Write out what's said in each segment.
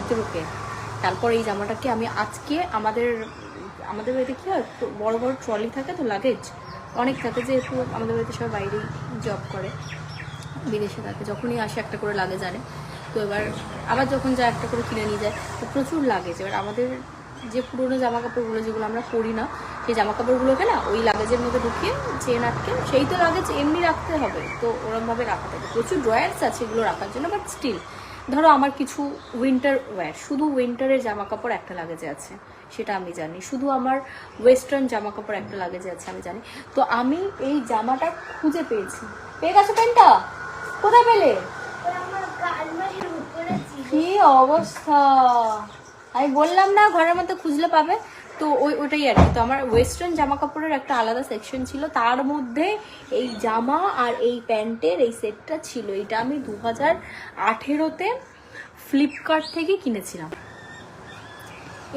ভিতরকে। তারপর এই জামাটাকে আমি আজকে আমাদের বাড়িতে কী হয়, বড় বড় ট্রলি থাকে তো, লাগেজ অনেক থাকে, যেহেতু আমাদের বাড়িতে সবাই বাইরেই জব করে, বিদেশে থাকে, যখনই আসে একটা করে লাগেজ আনে। তো এবার আবার যখন যায় একটা করে কিনে নিয়ে যায়, তো প্রচুর লাগেজ। এবার আমাদের যে পুরোনো জামা কাপড়গুলো যেগুলো আমরা পরি না, সেই জামা কাপড়গুলোকে না ওই লাগেজের মধ্যে ঢুকিয়ে চেন আটকে, সেই তো লাগেজ এমনি রাখতে হবে, তো ওরমভাবে রাখা থাকে। প্রচুর ড্রয়ার্স আছে এগুলো রাখার জন্য, বাট স্টিল ধরো আমার কিছু উইন্টার ওয়্যার, শুধু উইন্টারের জামা কাপড় একটা লাগেজে আছে, সেটা আমি জানি। শুধু আমার ওয়েস্টার্ন জামা কাপড় একটা লাগেজে আছে, আমি জানি। তো আমি এই জামাটা খুঁজে পেয়েছি। পেয়ে গেছো প্যান্টটা? কোথায় পেলে? কি অবস্থা! আমি বললাম না ঘরের মধ্যে খুঁজলে পাবে। তো ওটাই আর কি। তো আমার ওয়েস্টার্ন জামা কাপড়ের একটা আলাদা সেকশন ছিল, তার মধ্যে এই জামা আর এই প্যান্টের এই সেটটা ছিল। এটা আমি 2018-তে ফ্লিপকার্ট থেকে কিনেছিলাম।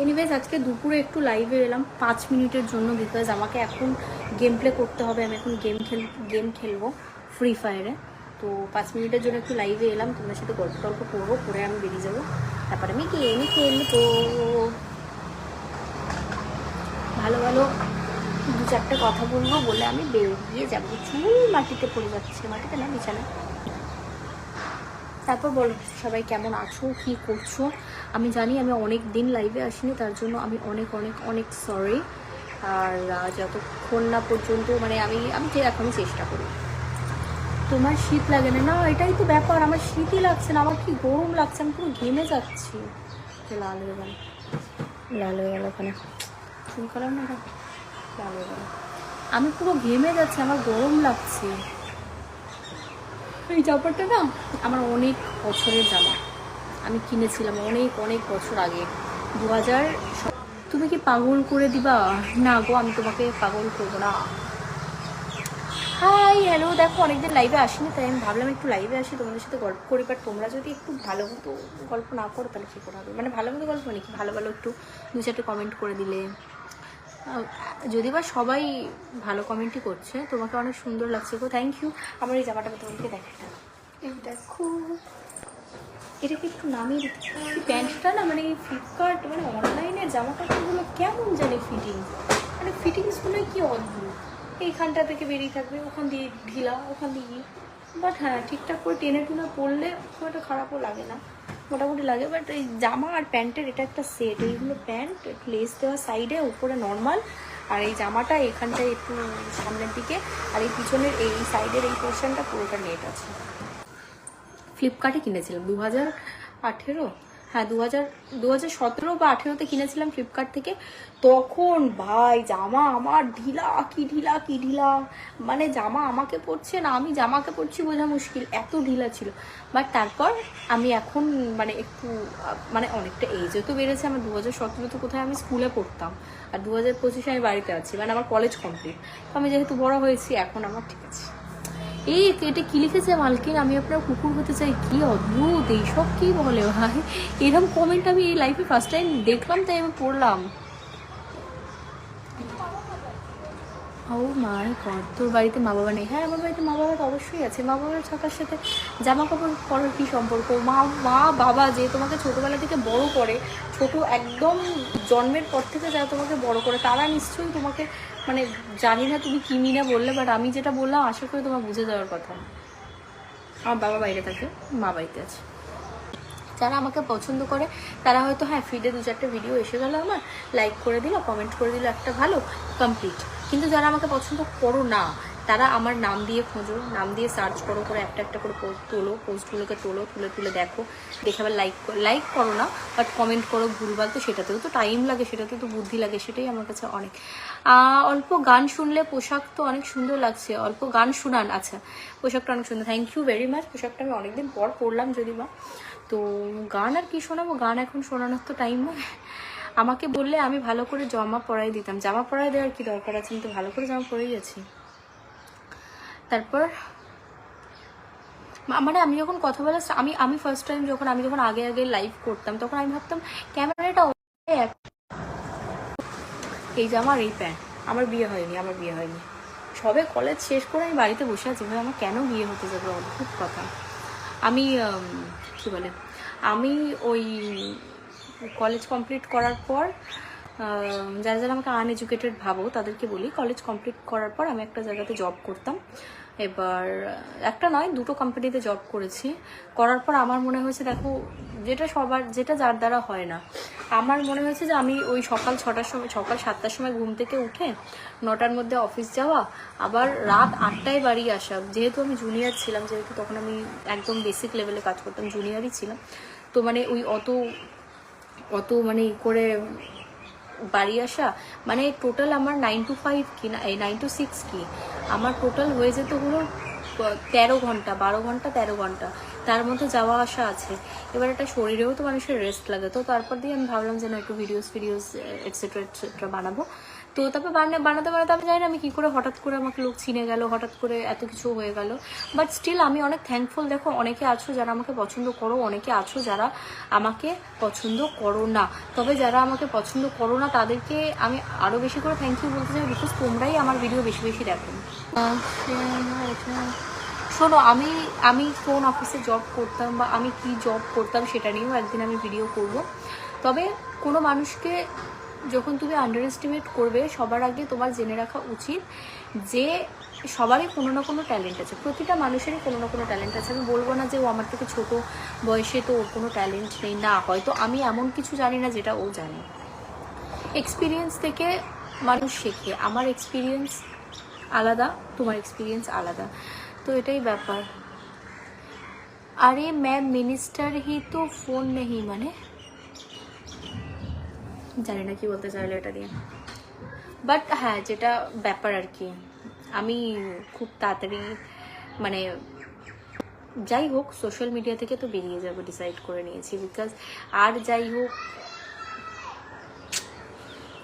এনিওয়েজ আজকে দুপুরে একটু লাইভে এলাম 5 মিনিটের জন্য, বিকজ আমাকে এখন গেম প্লে করতে হবে। আমি এখন গেম খেলবো ফ্রি ফায়ারে। তো 5 মিনিটের জন্য একটু লাইভে এলাম, তোমার সাথে গল্প টল্প করবো, করে আমি বেরিয়ে যাবো। তারপরে আমি গেম খেলবো, ভালো ভালো 2-4টা কথা বলবো, বলে আমি বেরিয়ে যাবো। চুল মাটিতে পড়ে যাচ্ছে, মাটিতে না, বিছানায়। তারপর বলো সবাই কেমন আছো, কি করছো? আমি জানি আমি অনেক দিন লাইভে আসিনি, তার জন্য আমি অনেক অনেক অনেক সরি। আর যতক্ষণ না পর্যন্ত মানে আমি এখনই চেষ্টা করি। তোমার শীত লাগে না? না, এটাই তো ব্যাপার, আমার শীতই লাগছে না, আমার কি গরম লাগছে, আমি পুরো ঘেমে যাচ্ছি। লাল হয়ে গেল, লাল হয়ে গেল ওখানে চুল কালার না, লাল হয়ে গেল। আমি পুরো ঘেমে যাচ্ছি, আমার গরম লাগছে। এই জামাটা না আমার অনেক বছরের জামা, আমি কিনেছিলাম অনেক অনেক বছর আগে, 2000। তুমি কি পাগল করে দিবা? না গো, আমি তোমাকে পাগল করবো না। হাই হ্যালো, দেখো অনেকদিন লাইভে আসিনি, তাই আমি ভাবলাম একটু লাইভে আসি, তোমাদের সাথে গল্প করি। বাট তোমরা যদি একটু ভালো মতো গল্প না করো তাহলে কী করে হবে? মানে ভালো মতো গল্প নাকি, ভালো ভালো একটু 2-4টে কমেন্ট করে দিলে। যদি বা সবাই ভালো কমেন্টই করছে, তোমাকে অনেক সুন্দর লাগছে গো, থ্যাংক ইউ। আমার এই জামাটা তোমাকে দেখাটা, এই দেখো, এটাকে একটু নামিয়ে দিতে। এই প্যান্টটা না মানে এই ফ্লিপকার্ট মানে অনলাইনের জামা কাপড়গুলো কেমন জানি ফিটিংস, মানে ফিটিংসগুলোই কি অদ্ভুত। এইখানটা থেকে বেরিয়ে থাকবে, ওখান দিয়ে ঢিলা, ওখান দিয়ে। বাট হ্যাঁ, ঠিকঠাক করে টেনে টুনে পরলে খুব একটা খারাপও লাগে না, মোটামুটি লাগে। বাট এই জামা আর প্যান্টের এটা একটা সেট, এইগুলো প্যান্ট লেস দেওয়া সাইডে, উপরে নর্মাল, আর এই জামাটা এখানটায় একটু সামনের দিকে, আর এই পিছনের এই সাইডের এই পোর্শনটা পুরোটা নেট আছে। ফ্লিপকার্টে কিনেছিলাম 2018, হ্যাঁ 2017 বা 18-তে কিনেছিলাম ফ্লিপকার্ট থেকে। তখন ভাই জামা আমার ঢিলা কি ঢিলা কি ঢিলা, মানে জামা আমাকে পড়ছে না, আমি জামাকে পড়ছি বোঝা মুশকিল, এত ঢিলা ছিল। বাট তারপর আমি এখন মানে একটু মানে অনেকটা এজও তো বেড়েছে আমার। 2017-তে কোথায় আমি স্কুলে পড়তাম, আর 2025-এ আমি বাড়িতে আছি, মানে আমার কলেজ কমপ্লিট। তো আমি যেহেতু বড় হয়েছি, এখন আমার ঠিক আছে। এই এটা কি লিখেছে মালকিন, আমি আপনার কুকুর হতে চাই, কি অদ্ভুত, এইসব কি বলে ভাই? এরকম কমেন্ট আমি এই লাইফে ফার্স্ট টাইম দেখলাম, তাই আমি পড়লাম। ও মাই গড, তোর বাড়িতে মা বাবা নেই? হ্যাঁ আমার বাড়িতে মা বাবা তো অবশ্যই আছে। মা বাবার থাকার সাথে জামা কাপড় পরার কী সম্পর্ক? মা বাবা যে তোমাকে ছোটোবেলা থেকে বড় করে, ছোট একদম জন্মের পর থেকে যারা তোমাকে বড় করে, তারা নিশ্চয়ই তোমাকে, মানে জানি না তুমি কি মিনা বললে, বাট আমি যেটা বললাম আশা করি তোমার বুঝে যাওয়ার কথা। আমার বাবা বাইরে থাকে, মা বাড়িতে আছে। যারা আমাকে পছন্দ করে তারা হয়তো হ্যাঁ ফিডে 2-4টে ভিডিও এসে গেলো, আমার লাইক করে দিল, কমেন্ট করে দিল, একটা ভালো কমপ্লিট। কিন্তু যারা আমাকে পছন্দ করো না, তারা আমার নাম দিয়ে খোঁজো, নাম দিয়ে সার্চ করো, করে একটা একটা করে পোস্ট তোলো, পোস্টগুলোকে তুলে তুলে দেখো, দেখে আবার লাইক করো না, বাট কমেন্ট করো ভুলভাল, তো সেটাতেও তো টাইম লাগে, সেটাতেও তো বুদ্ধি লাগে, সেটাই আমার কাছে অনেক। অল্প গান শুনলে পোশাক তো অনেক সুন্দর লাগছে, অল্প গান শুনান। আচ্ছা, পোশাকটা অনেক সুন্দর, থ্যাংক ইউ ভেরি মাচ। পোশাকটা আমি অনেকদিন পর পরলাম যদি বা। তো গান আর কি শোনাবো, গান এখন শোনানোর তো টাইম নয়। আমাকে বললে আমি ভালো করে জামা পরাই দিতাম। জামা পরাই দেওয়ার কি দরকার আছে, আমি তো ভালো করে জামা পরেই আছি। তারপর মানে আমি যখন কথা বলা আমি ফার্স্ট টাইম যখন আগে লাইভ করতাম, তখন আমি ভাবতাম ক্যামেরাটা এই জামা আর এই প্যান্ট। আমার বিয়ে হয়নি, সবে কলেজ শেষ করে আমি বাড়িতে বসে আছি। ভাই আমার কেন বিয়ে হতে যাবে, অদ্ভুত কথা। আমি কি বলে, আমি ওই কলেজ কমপ্লিট করার পর যারা যারা আমাকে আনএডুকেটেড ভাবো তাদেরকে বলি, কলেজ কমপ্লিট করার পর আমি একটা জায়গাতে জব করতাম। এবার একটা নয়, দুটো কোম্পানিতে জব করেছি। করার পর আমার মনে হয়েছে, দেখো যেটা যার দ্বারা হয় না, আমার মনে হয়েছে যে আমি ওই সকাল 6টার সময়, সকাল 7টার সময় ঘুম থেকে উঠে 9টার মধ্যে অফিস যাওয়া, আবার রাত 8টায় বাড়ি আসা। যেহেতু আমি জুনিয়র ছিলাম, যেহেতু তখন আমি একদম বেসিক লেভেলে কাজ করতাম, জুনিয়রই ছিলাম, তো মানে ওই অত মানে করে বাড়ি আসা, মানে টোটাল আমার 9 to 5 কি না, এই 9 to 6 কি, আমার টোটাল হয়ে যেত হলো 13 ঘন্টা, 12 ঘন্টা 13 ঘন্টা, তার মধ্যে যাওয়া আসা আছে। এবার একটা শরীরেও তো মানুষের রেস্ট লাগে। তো তারপর দিয়ে আমি ভাবলাম যে না, একটু ভিডিওস এটসেট্রা বানাবো। তো তারপর বানাতে আমি জানি না আমি কী করে, হঠাৎ করে আমাকে লোক চিনে গেল, হঠাৎ করে এত কিছু হয়ে গেল। বাট স্টিল আমি অনেক থ্যাঙ্কফুল। দেখো, অনেকে আছো যারা আমাকে পছন্দ করো, অনেকে আছো যারা আমাকে পছন্দ করো না। তবে যারা আমাকে পছন্দ করো না তাদেরকে আমি আরও বেশি করে থ্যাংক ইউ বলতে চাই, বিকজ তোমরাই আমার ভিডিও বেশি বেশি দেখো। শোনো, আমি কোন অফিসে জব করতাম বা আমি কি জব করতাম সেটা নিয়েও একদিন আমি ভিডিও করব। তবে কোনো মানুষকে যখন তুমি আন্ডার এস্টিমেট করবে, সবার আগে তোমার জেনে রাখা উচিত যে সবারই কোনো না কোনো ট্যালেন্ট আছে, প্রতিটা মানুষেরই কোনো না কোনো ট্যালেন্ট আছে। আমি বলবো না যে ও আমার থেকে ছোটো বয়সে তো ওর কোনো ট্যালেন্ট নেই, না, হয়তো আমি এমন কিছু জানি না যেটা ও জানে। এক্সপিরিয়েন্স থেকে মানুষ শেখে, আমার এক্সপিরিয়েন্স আলাদা, তোমার এক্সপিরিয়েন্স আলাদা, তো এটাই ব্যাপার। আরে ম্যাম মিনিস্টার হি তো ফোন নেই, মানে জানি না কি বলতে চাইলো এটা দিয়ে। বাট হ্যাঁ, যেটা ব্যাপার আর কি, আমি খুব তাড়াতাড়ি মানে যাই হোক সোশ্যাল মিডিয়া থেকে তো বেরিয়ে যাবো ডিসাইড করে নিয়েছি। বিকজ আর যাই হোক,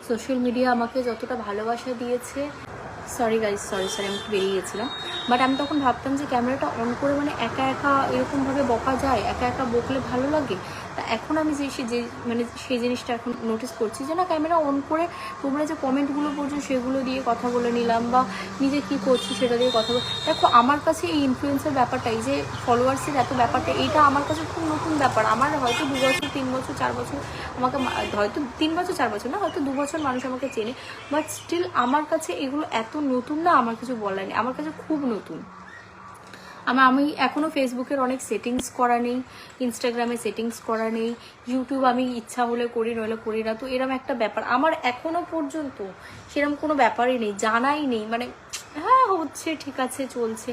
সোশ্যাল মিডিয়া আমাকে যতটা ভালোবাসা দিয়েছে, সরি গাইজ, সরি আমি একটু বেরিয়ে গেছিলাম। বাট আমি তখন ভাবতাম যে ক্যামেরাটা অন করে মানে একা একা এরকমভাবে বকা যায়, একা একা বকলে ভালো লাগে। তা এখন আমি মানে সেই জিনিসটা এখন নোটিস করছি যে না, ক্যামেরা অন করে তোমরা যে কমেন্টগুলো করছো সেগুলো দিয়ে কথা বলে নিলাম, বা নিজে কী করছি সেটা দিয়ে কথা বলে। দেখো, আমার কাছে এই ইনফ্লুয়েন্সের ব্যাপারটা, এই যে ফলোয়ার্সের এত ব্যাপারটা, এইটা আমার কাছে খুব নতুন ব্যাপার। আমার হয়তো 2 বছর 3 বছর 4 বছর আমাকে, হয়তো 3 বছর 4 বছর না, হয়তো 2 বছর মানুষ আমাকে চেনে, বাট স্টিল আমার কাছে এগুলো এত নতুন না, আমার কিছু বলার নেই, আমার কাছে খুব নতুন। আমি এখনও ফেসবুকের অনেক সেটিংস করা নেই, ইনস্টাগ্রামে সেটিংস করা নেই, ইউটিউব আমি ইচ্ছা হলে করি, নইলে করি না। তো এরম একটা ব্যাপার আমার এখনও পর্যন্ত, সেরকম কোনো ব্যাপারই নেই, জানাই নেই। মানে হ্যাঁ হচ্ছে, ঠিক আছে, চলছে।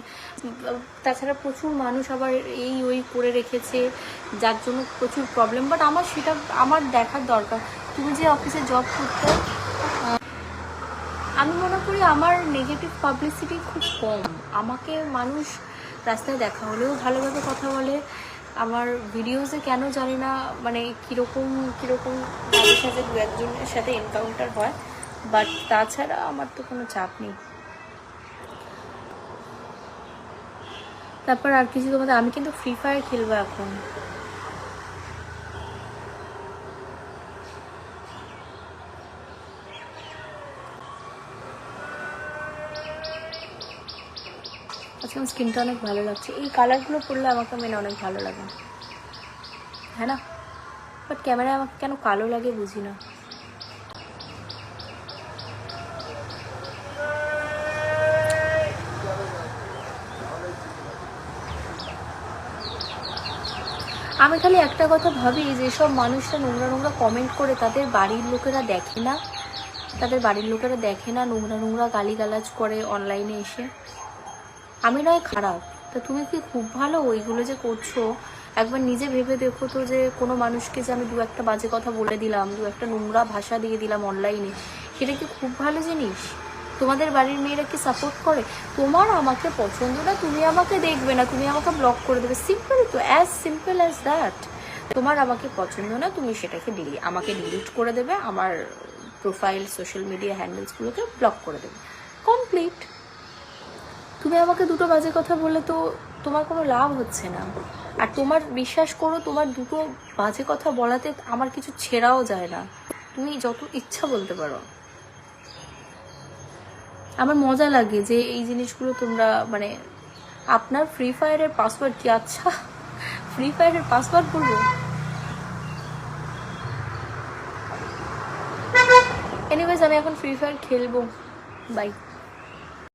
তাছাড়া প্রচুর মানুষ আবার এই ওই করে রেখেছে, যার জন্য প্রচুর প্রবলেম। বাট সেটা আমার দেখার দরকার। তুমি যে অফিসে জব করতে, আমি মনে করি আমার নেগেটিভ পাবলিসিটি খুব কম। আমাকে মানুষ রাস্তায় দেখা হলেও ভালোভাবে কথা বলে। আমার ভিডিওসে কেন জানি না, মানে কীরকম ভাবে সাথে 2-1জনের সাথে এনকাউন্টার হয়, বাট তাছাড়া আমার তো কোনো চাপ নেই। তারপর আর কিছু তোমাদের, আমি কিন্তু ফ্রি ফায়ার খেলবো এখন। আজকে আমার স্কিনটা অনেক ভালো লাগছে, এই কালারগুলো পরলে আমাকে মেনে অনেক ভালো লাগে, হ্যাঁ না? বাট ক্যামেরায় আমাকে কেন কালো লাগে বুঝি না। আমি খালি একটা কথা ভাবি, যেসব মানুষরা নোংরা কমেন্ট করে তাদের বাড়ির লোকেরা দেখে না, নোংরা গালিগালাজ করে অনলাইনে এসে। আমি নয় খারাপ, তা তুমি কি খুব ভালো ওইগুলো যে করছো? একবার নিজে ভেবে দেখো তো, যে কোনো মানুষকে যে আমি 2-1টা বাজে কথা বলে দিলাম, 2-1টা নোংরা ভাষা দিয়ে দিলাম অনলাইনে, সেটা কি খুব ভালো জিনিস? তোমাদের বাড়ির মেয়েরা কি সাপোর্ট করে? তোমার আমাকে পছন্দ না, তুমি আমাকে দেখবে না, তুমি আমাকে ব্লক করে দেবে, সিম্পল তো, অ্যাজ সিম্পল অ্যাজ দ্যাট। তোমার আমাকে পছন্দ না, তুমি সেটাকে আমাকে ডিলিট করে দেবে, আমার প্রোফাইল সোশ্যাল মিডিয়া হ্যান্ডেলসগুলোকে ব্লক করে দেবে, কমপ্লিট। তুমি আমাকে 2টো বাজে কথা বললে তো তোমার কোনো লাভ হচ্ছে না। আর তোমার বিশ্বাস করো, তোমার 2টো বাজে কথা বলাতে আমার কিছু ছেড়াও যায় না, তুমি যত ইচ্ছা বলতে পারো। আমার মজা লাগে যে এই জিনিসগুলো তোমরা, মানে আপনার ফ্রি ফায়ারের পাসওয়ার্ড কি? আচ্ছা, ফ্রি ফায়ারের পাসওয়ার্ড বলবো? এনিওয়েজ আমি এখন ফ্রি ফায়ার খেলবো, বাই।